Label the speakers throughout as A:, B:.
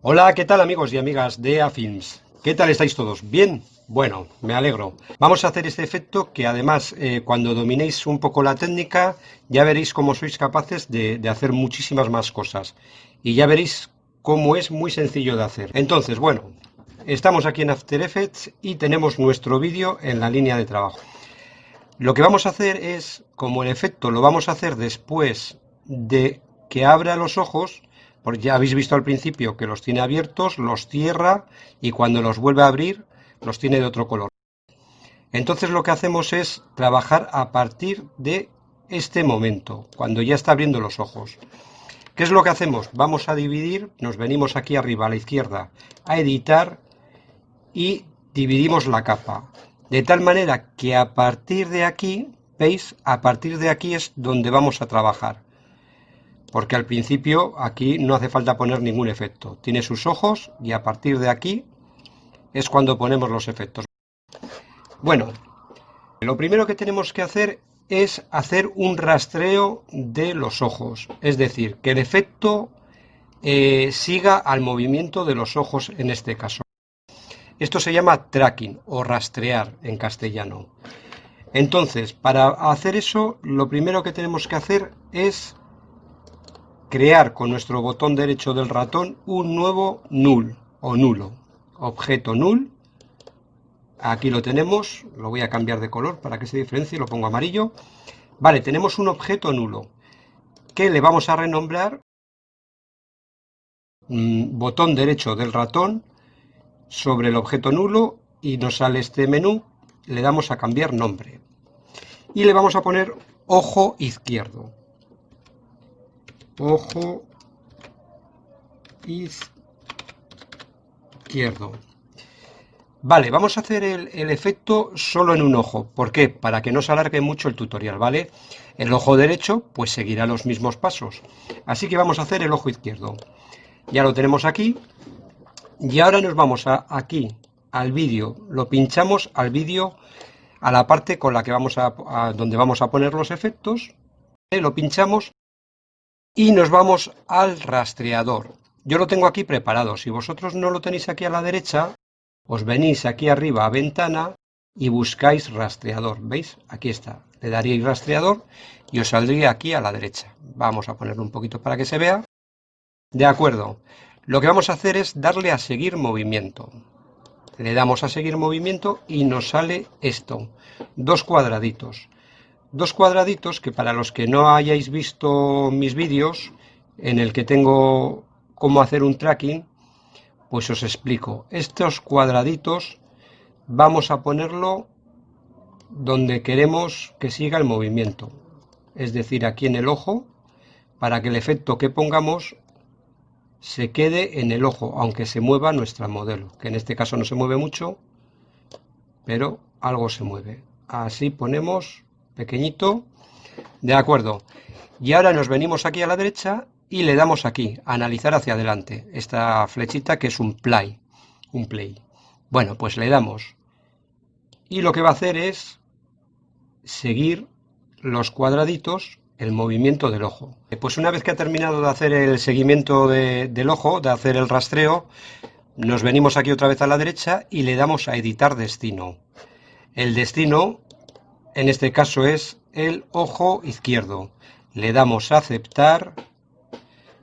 A: Hola, ¿qué tal amigos y amigas de Afilms? ¿Qué tal estáis todos? ¿Bien? Bueno, me alegro. Vamos a hacer este efecto que además cuando dominéis un poco la técnica ya veréis cómo sois capaces de hacer muchísimas más cosas. Y ya veréis cómo es muy sencillo de hacer. Entonces, bueno, estamos aquí en After Effects y tenemos nuestro vídeo en la línea de trabajo. Lo que vamos a hacer es, como el efecto lo vamos a hacer después de que abra los ojos, porque ya habéis visto al principio que los tiene abiertos, los cierra y cuando los vuelve a abrir los tiene de otro color. Entonces lo que hacemos es trabajar a partir de este momento, cuando ya está abriendo los ojos. ¿Qué es lo que hacemos? Vamos a dividir, nos venimos aquí arriba a la izquierda a editar y dividimos la capa. De tal manera que a partir de aquí, ¿veis? A partir de aquí es donde vamos a trabajar. Porque al principio aquí no hace falta poner ningún efecto. Tiene sus ojos y a partir de aquí es cuando ponemos los efectos. Bueno, lo primero que tenemos que hacer es hacer un rastreo de los ojos. Es decir, que el efecto siga al movimiento de los ojos en este caso. Esto se llama tracking o rastrear en castellano. Entonces, para hacer eso, lo primero que tenemos que hacer es crear con nuestro botón derecho del ratón un nuevo null o nulo. Objeto null. Aquí lo tenemos, lo voy a cambiar de color para que se diferencie, lo pongo amarillo. Vale, tenemos un objeto nulo que le vamos a renombrar botón derecho del ratón sobre el objeto nulo y nos sale este menú, le damos a cambiar nombre y le vamos a poner ojo izquierdo. Ojo izquierdo. Vale, vamos a hacer el efecto solo en un ojo. ¿Por qué? Para que no se alargue mucho el tutorial, ¿vale? El ojo derecho pues seguirá los mismos pasos. Así que vamos a hacer el ojo izquierdo. Ya lo tenemos aquí. Y ahora nos vamos aquí al vídeo. Lo pinchamos al vídeo, a la parte con la que vamos donde vamos a poner los efectos. Lo pinchamos y nos vamos al rastreador. Yo lo tengo aquí preparado. Si vosotros no lo tenéis aquí a la derecha, os venís aquí arriba a ventana y buscáis rastreador. ¿Veis? Aquí está. Le daríais rastreador y os saldría aquí a la derecha. Vamos a ponerlo un poquito para que se vea. De acuerdo. Lo que vamos a hacer es darle a seguir movimiento. Le damos a seguir movimiento y nos sale esto. Dos cuadraditos. Dos cuadraditos que para los que no hayáis visto mis vídeos en el que tengo cómo hacer un tracking, pues os explico. Estos cuadraditos vamos a ponerlo donde queremos que siga el movimiento. Es decir, aquí en el ojo, para que el efecto que pongamos se quede en el ojo, aunque se mueva nuestra modelo, que en este caso no se mueve mucho, pero algo se mueve. Así ponemos pequeñito. De acuerdo. Y ahora nos venimos aquí a la derecha y le damos aquí, a analizar hacia adelante, esta flechita que es un play. Bueno, pues le damos. Y lo que va a hacer es seguir los cuadraditos, el movimiento del ojo. Pues una vez que ha terminado de hacer el seguimiento del ojo, de hacer el rastreo, nos venimos aquí otra vez a la derecha y le damos a editar destino. El destino, en este caso, es el ojo izquierdo. Le damos a aceptar,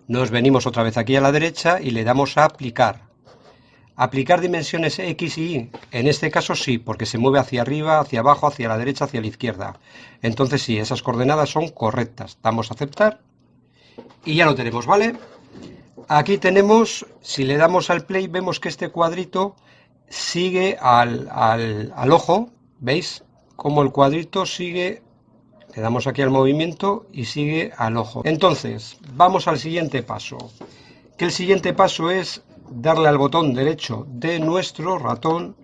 A: nos venimos otra vez aquí a la derecha y le damos a aplicar. ¿Aplicar dimensiones X y Y? En este caso sí, porque se mueve hacia arriba, hacia abajo, hacia la derecha, hacia la izquierda. Entonces sí, esas coordenadas son correctas. Damos a aceptar y ya lo tenemos, ¿vale? Aquí tenemos, si le damos al play, vemos que este cuadrito sigue al ojo. ¿Veis? Como el cuadrito sigue, le damos aquí al movimiento y sigue al ojo. Entonces, vamos al siguiente paso. Que el siguiente paso es darle al botón derecho de nuestro ratón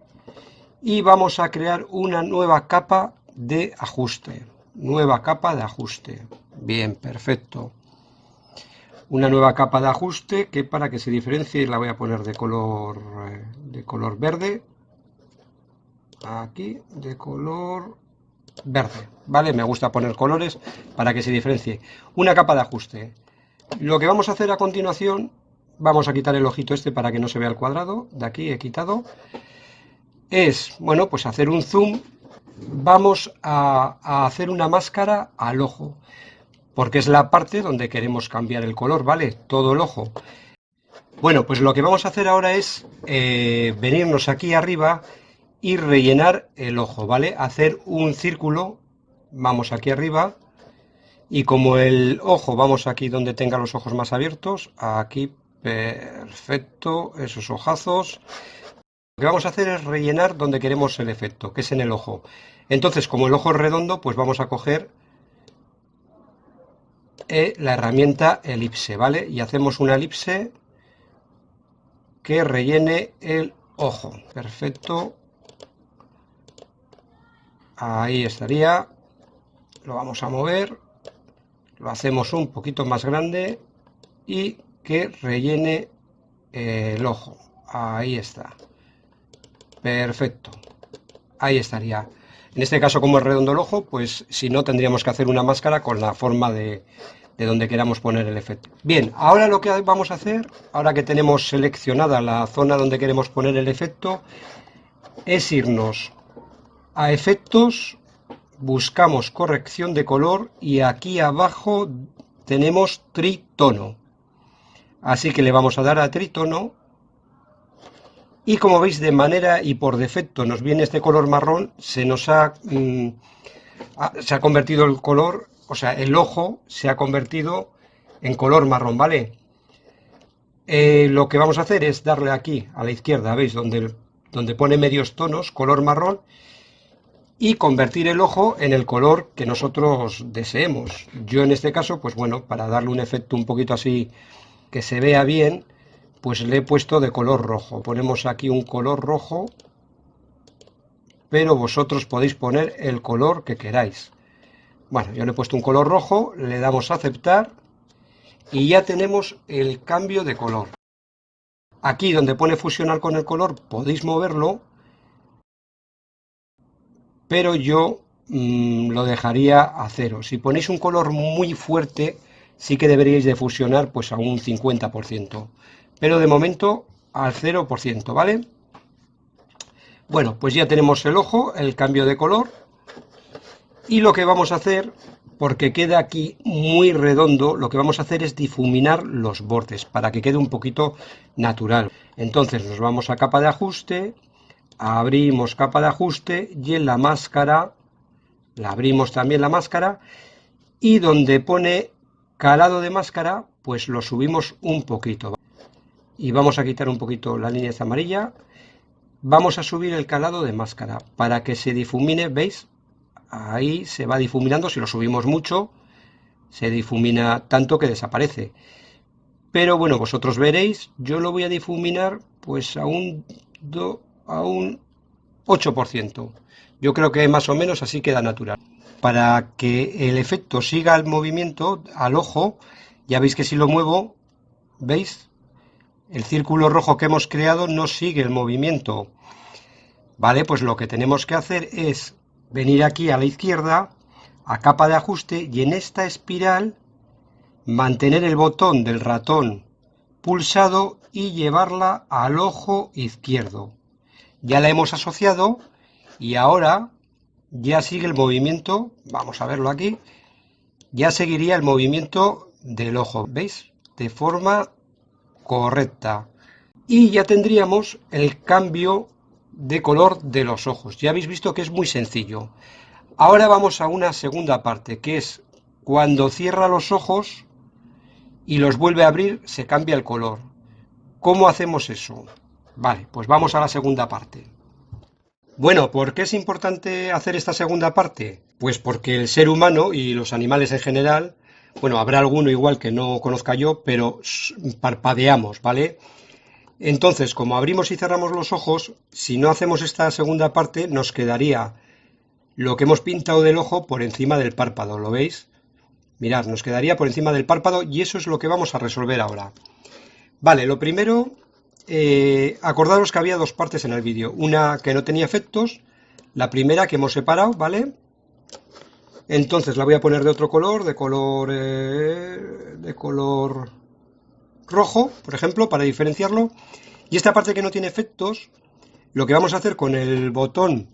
A: y vamos a crear una nueva capa de ajuste. Nueva capa de ajuste. Bien, perfecto. Una nueva capa de ajuste que para que se diferencie la voy a poner de color verde. Aquí, de color verde, ¿vale? Me gusta poner colores para que se diferencie. Una capa de ajuste. Lo que vamos a hacer a continuación, vamos a quitar el ojito este para que no se vea el cuadrado, de aquí he quitado, es, bueno, pues hacer un zoom. Vamos a hacer una máscara al ojo, porque es la parte donde queremos cambiar el color, ¿vale? Todo el ojo. Bueno, pues lo que vamos a hacer ahora es venirnos aquí arriba y rellenar el ojo, ¿vale? Hacer un círculo, vamos aquí arriba, y como el ojo, vamos aquí donde tenga los ojos más abiertos, aquí, perfecto, esos ojazos. Lo que vamos a hacer es rellenar donde queremos el efecto, que es en el ojo. Entonces, como el ojo es redondo, pues vamos a coger la herramienta elipse, ¿vale? Y hacemos una elipse que rellene el ojo. Perfecto. Ahí estaría. Lo vamos a mover. Lo hacemos un poquito más grande y que rellene el ojo. Ahí está. Perfecto. Ahí estaría. En este caso, como es redondo el ojo, pues si no, tendríamos que hacer una máscara con la forma de donde queramos poner el efecto. Bien, ahora lo que vamos a hacer, ahora que tenemos seleccionada la zona donde queremos poner el efecto, es irnos a efectos, buscamos corrección de color y aquí abajo tenemos tritono. Así que le vamos a dar a tritono y como veis de manera y por defecto nos viene este color marrón, se ha convertido el color, o sea, el ojo se ha convertido en color marrón, ¿vale? Lo que vamos a hacer es darle aquí a la izquierda, ¿veis? Donde pone medios tonos, color marrón, y convertir el ojo en el color que nosotros deseemos. Yo en este caso, pues bueno, para darle un efecto un poquito así que se vea bien, pues le he puesto de color rojo. Ponemos aquí un color rojo, pero vosotros podéis poner el color que queráis. Bueno, yo le he puesto un color rojo, le damos a aceptar y ya tenemos el cambio de color. Aquí donde pone fusionar con el color podéis moverlo, pero yo lo dejaría a 0. Si ponéis un color muy fuerte, sí que deberíais de fusionar pues a un 50%, pero de momento al 0%, ¿vale? Bueno, pues ya tenemos el ojo, el cambio de color, y lo que vamos a hacer, porque queda aquí muy redondo, lo que vamos a hacer es difuminar los bordes para que quede un poquito natural. Entonces nos vamos a capa de ajuste, abrimos capa de ajuste y en la máscara, la abrimos también la máscara, y donde pone calado de máscara, pues lo subimos un poquito. Y vamos a quitar un poquito la línea amarilla. Vamos a subir el calado de máscara para que se difumine, ¿veis? Ahí se va difuminando, si lo subimos mucho, se difumina tanto que desaparece. Pero bueno, vosotros veréis, yo lo voy a difuminar pues a un 8%. Yo creo que más o menos así queda natural. Para que el efecto siga el movimiento al ojo, ya veis que si lo muevo, ¿veis? El círculo rojo que hemos creado no sigue el movimiento. Vale, pues lo que tenemos que hacer es venir aquí a la izquierda, a capa de ajuste, y en esta espiral mantener el botón del ratón pulsado y llevarla al ojo izquierdo. Ya la hemos asociado y ahora ya sigue el movimiento, vamos a verlo aquí, ya seguiría el movimiento del ojo, ¿veis? De forma correcta. Y ya tendríamos el cambio de color de los ojos. Ya habéis visto que es muy sencillo. Ahora vamos a una segunda parte, que es cuando cierra los ojos y los vuelve a abrir, se cambia el color. ¿Cómo hacemos eso? Vale, pues vamos a la segunda parte. Bueno, ¿por qué es importante hacer esta segunda parte? Pues porque el ser humano y los animales en general, bueno, habrá alguno igual que no conozca yo, pero parpadeamos, ¿vale? Entonces, como abrimos y cerramos los ojos, si no hacemos esta segunda parte, nos quedaría lo que hemos pintado del ojo por encima del párpado, ¿lo veis? Mirad, nos quedaría por encima del párpado y eso es lo que vamos a resolver ahora. Vale, lo primero, acordaros que había dos partes en el vídeo. Una que no tenía efectos, la primera que hemos separado, ¿vale? Entonces la voy a poner de otro color, de color rojo, por ejemplo, para diferenciarlo. Y esta parte que no tiene efectos, lo que vamos a hacer con el botón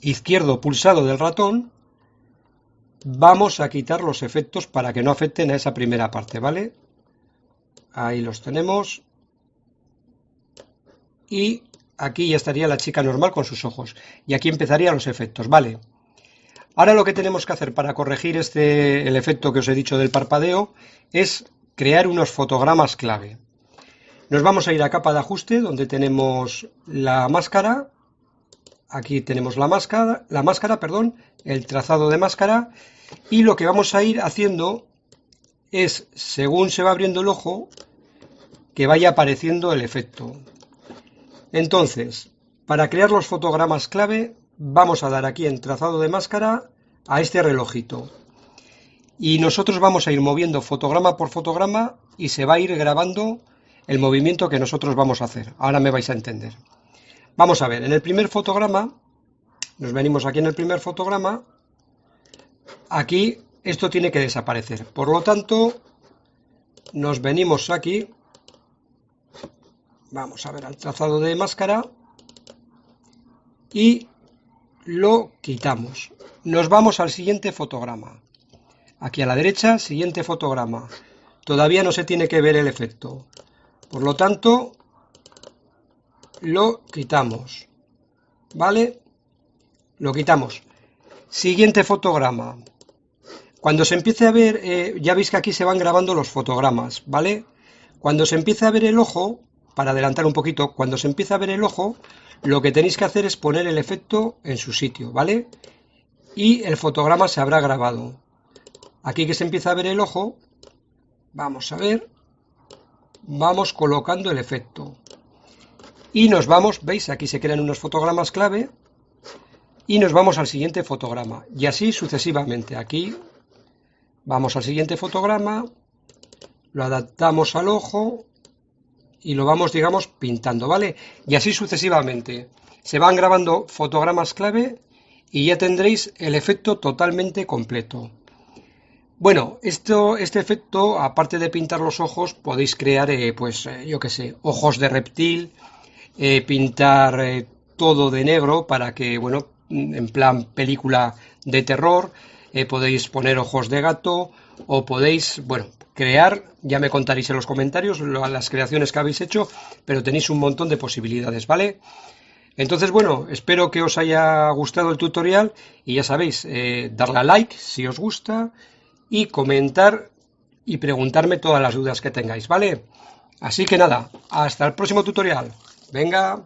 A: izquierdo pulsado del ratón, vamos a quitar los efectos para que no afecten a esa primera parte, ¿vale? Ahí los tenemos. Y aquí ya estaría la chica normal con sus ojos. Y aquí empezarían los efectos, ¿vale? Ahora lo que tenemos que hacer para corregir el efecto que os he dicho del parpadeo es crear unos fotogramas clave. Nos vamos a ir a capa de ajuste donde tenemos la máscara. Aquí tenemos la máscara, perdón, el trazado de máscara. Y lo que vamos a ir haciendo es, según se va abriendo el ojo, que vaya apareciendo el efecto. Entonces, para crear los fotogramas clave, vamos a dar aquí en trazado de máscara a este relojito. Y nosotros vamos a ir moviendo fotograma por fotograma y se va a ir grabando el movimiento que nosotros vamos a hacer. Ahora me vais a entender. Vamos a ver, en el primer fotograma, nos venimos aquí en el primer fotograma, aquí esto tiene que desaparecer. Por lo tanto, nos venimos aquí, vamos a ver al trazado de máscara y lo quitamos. Nos vamos al siguiente fotograma. Aquí a la derecha, siguiente fotograma. Todavía no se tiene que ver el efecto. Por lo tanto, lo quitamos. ¿Vale? Lo quitamos. Siguiente fotograma. Cuando se empiece a ver, ya veis que aquí se van grabando los fotogramas, ¿vale? Cuando se empiece a ver el ojo, para adelantar un poquito, cuando se empieza a ver el ojo, lo que tenéis que hacer es poner el efecto en su sitio, ¿vale? Y el fotograma se habrá grabado. Aquí que se empieza a ver el ojo, vamos a ver, vamos colocando el efecto. Y nos vamos, ¿veis? Aquí se crean unos fotogramas clave y nos vamos al siguiente fotograma. Y así sucesivamente. Aquí vamos al siguiente fotograma, lo adaptamos al ojo y lo vamos, digamos, pintando, ¿vale? Y así sucesivamente. Se van grabando fotogramas clave y ya tendréis el efecto totalmente completo. Bueno, este efecto, aparte de pintar los ojos, podéis crear, yo qué sé, ojos de reptil, pintar todo de negro para que, bueno, en plan película de terror, podéis poner ojos de gato o podéis, bueno, crear, ya me contaréis en los comentarios las creaciones que habéis hecho, pero tenéis un montón de posibilidades, ¿vale? Entonces, bueno, espero que os haya gustado el tutorial y ya sabéis, darle a like si os gusta y comentar y preguntarme todas las dudas que tengáis, ¿vale? Así que nada, hasta el próximo tutorial. Venga.